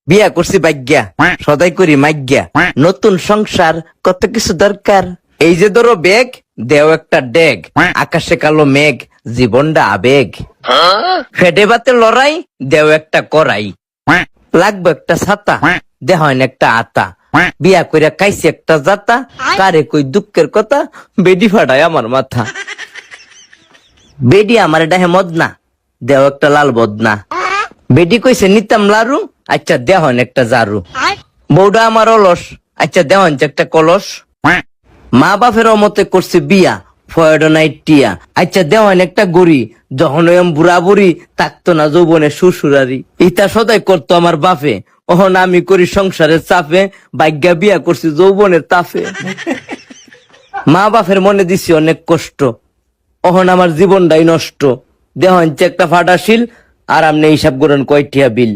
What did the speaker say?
বিয়া করছি ভাগ্যা, সদাই করি মাগ্যা, নতুন সংসার কত কিছু দরকার। এই যে ধরো ব্যাগ, দেও একটা ডেগ, আকাশে কালো মেঘ, জীবনটা আবেগ। ফেডে বাতে লড়াই, দেও একটা করাই, লাগবে একটা ছাতা, দেহন একটা আতা। বিয়া কইরা কাইছি একটা জাতা, কারে কই দুঃখের কথা, বেডি ফাটায় আমার মাথা। বেডি আমার ডাহে মদনা, দেও একটা লাল বদনা। বেডি কইছে নিতাম লারু, আচ্ছা দেহন একটা জারু। বউডা আমার অলস, আচ্ছা দেহন একটা কলস। মা বাপের অমতে করছে বিয়া, ফয়ডো নাইট টিয়া, আচ্ছা দেওয়ান একটা গড়ি। যখন ওই বুড়া বুড়ি থাকতো না যৌবনে শ্বশুরারি, ইটা সদাই করতো আমার বাপে। ওহন আমি করি সংসারের চাপে, ভাগ্যা বিয়া করছি যৌবনের তাফে। মা বাপের মনে দিছি অনেক কষ্ট, ওহন আমার জীবনটাই নষ্ট। দেহন একটা ফাটাশিল, আর আমনে হিসাব করেন কয়টিয়া বিল।